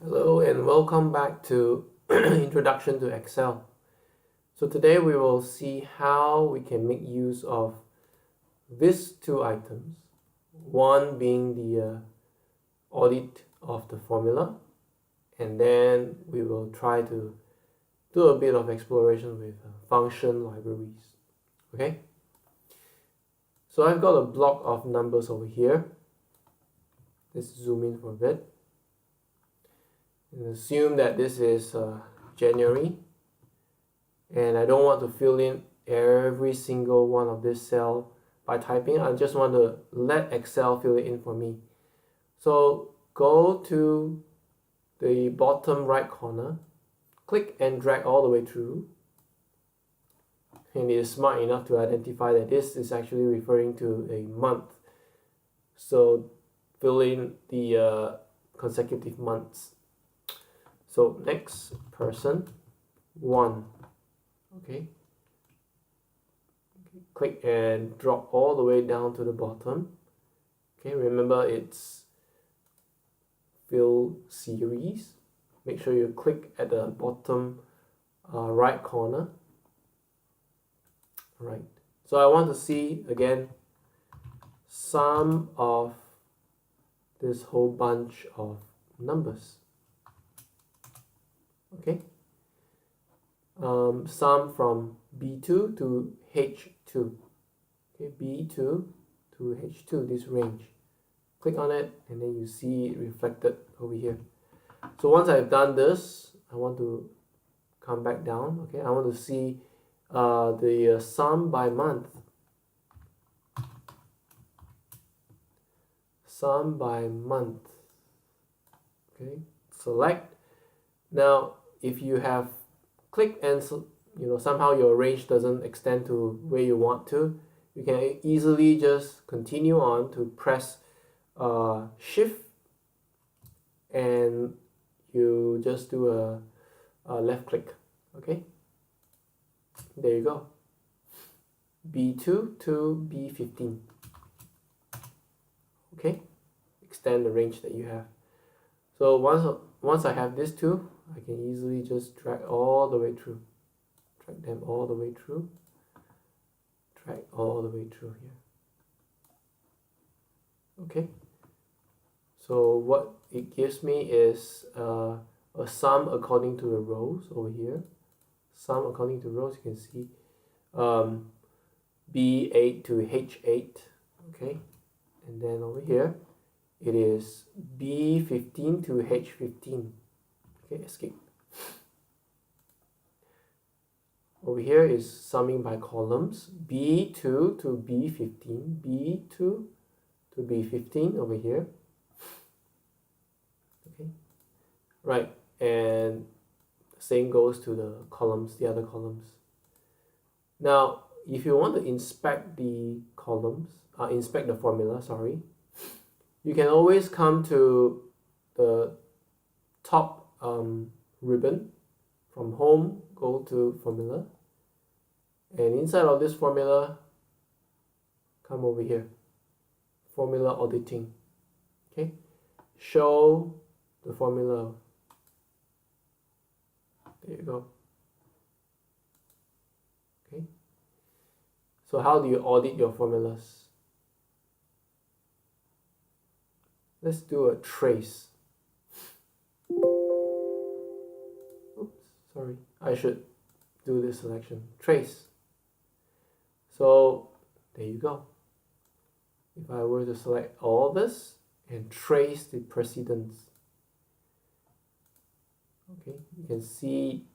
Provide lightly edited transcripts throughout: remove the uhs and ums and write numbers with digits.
Hello and welcome back to Introduction to Excel. So today we will see how we can make use of these two items. One being the audit of the formula, and then we will try to do a bit of exploration with function libraries. Okay? So I've got a block of numbers over here. Let's zoom in for a bit. And assume that this is January, and I don't want to fill in every single one of this cell by typing. I just want to let Excel fill it in for me. So go to the bottom right corner, click and drag all the way through, and it is smart enough to identify that this is actually referring to a month. So fill in the consecutive months. So next, person 1. Okay. Click and drop all the way down to the bottom. Okay, remember it's fill series. Make sure you click at the bottom right corner. Right. So I want to see again sum of this whole bunch of numbers. Okay, sum from B2 to H2. Okay, B2 to H2, this range. Click on it and then you see it reflected over here. So once I've done this, I want to come back down. Okay, I want to see the sum by month. Sum by month. Okay, select. Now, if you have clicked and somehow your range doesn't extend to where you want to, you can easily just continue on to press Shift, and you just do a left click. Okay, there you go. B2 to B15. Okay, extend the range that you have. So once I have these two, I can easily just drag all the way through. Drag them all the way through. Drag all the way through here. Okay. So what it gives me is a sum according to the rows over here. Sum according to rows, you can see B8 to H8. Okay. And then over here, it is B15 to H15. Okay, escape. Over here is summing by columns. B2 to B15. B2 to B15 over here. Okay. Right. And same goes to the columns, the other columns. Now, if you want to inspect the columns, inspect the formula, sorry, you can always come to the top ribbon. From home, go to formula, and inside of this formula, come over here, formula auditing. Okay, show the formula. There you go. Okay, so how do you audit your formulas? Let's do a trace. Sorry, I should do this selection. Trace. So there you go. If I were to select all this and trace the precedence, okay, you can see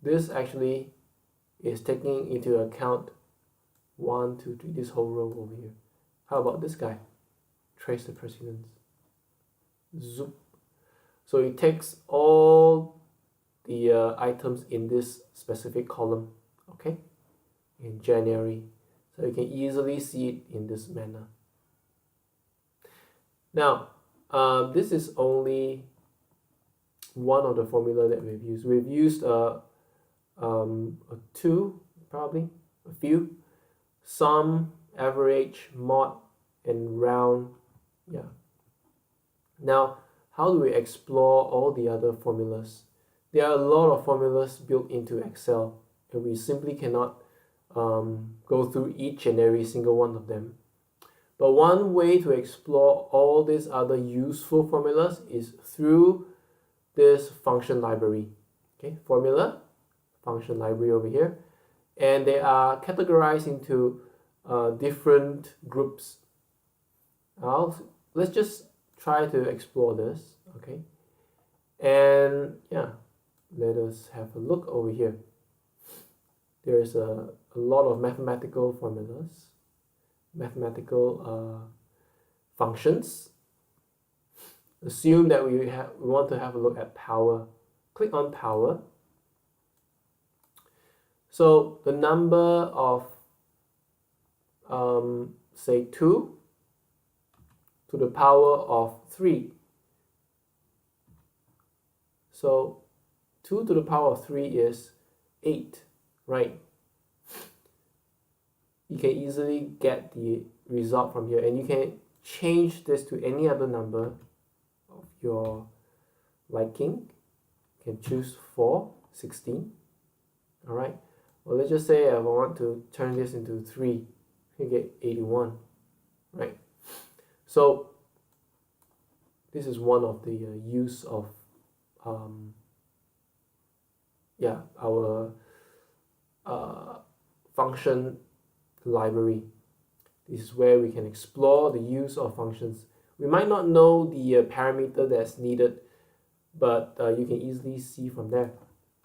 this actually is taking into account 1, 2, 3, this whole row over here. How about this guy? Trace the precedence. Zoop. So it takes all the items in this specific column, okay, in January. So you can easily see it in this manner. Now, this is only one of the formula that we've used. We've used a two, probably, a few. Sum, average, mod, and round. Yeah. Now, how do we explore all the other formulas? There are a lot of formulas built into Excel, and we simply cannot go through each and every single one of them. But one way to explore all these other useful formulas is through this function library. Okay, formula, function library over here, and they are categorized into different groups. Let's just try to explore this, okay? And yeah, let us have a look over here. There's a lot of mathematical formulas, mathematical functions. Assume that we want to have a look at power. Click on power. So the number of say 2 to the power of 3. So 2 to the power of 3 is 8, right? You can easily get the result from here, and you can change this to any other number of your liking. You can choose 4, 16. All right. Well, let's just say I want to turn this into 3. You can get 81, right? So this is one of the use of our function library. This is where we can explore the use of functions. We might not know the parameter that's needed, but you can easily see from there.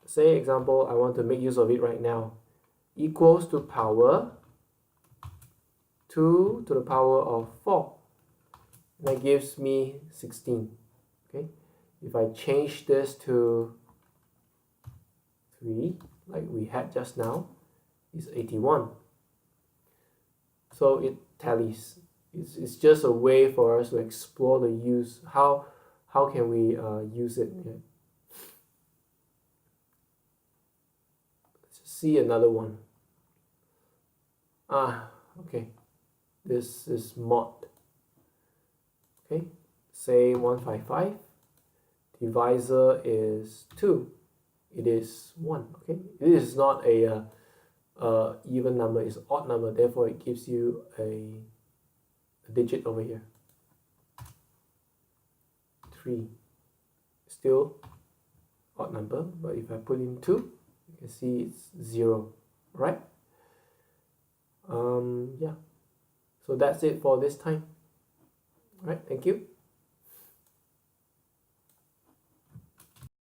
Say example, I want to make use of it right now. Equals to power 2 to the power of 4. And that gives me 16. Okay. If I change this to 3, like we had just now, is 81. So it tallies. It's just a way for us to explore the use. How can we use it? Yeah. Let's see another one. Okay. This is mod. Okay. Say 155. Divisor is 2. It is 1. Okay. This is not a even number, it's odd number, therefore it gives you a digit over here. 3. Still odd number, but if I put in 2, you can see it's 0, right? Yeah. So that's it for this time. All right, thank you.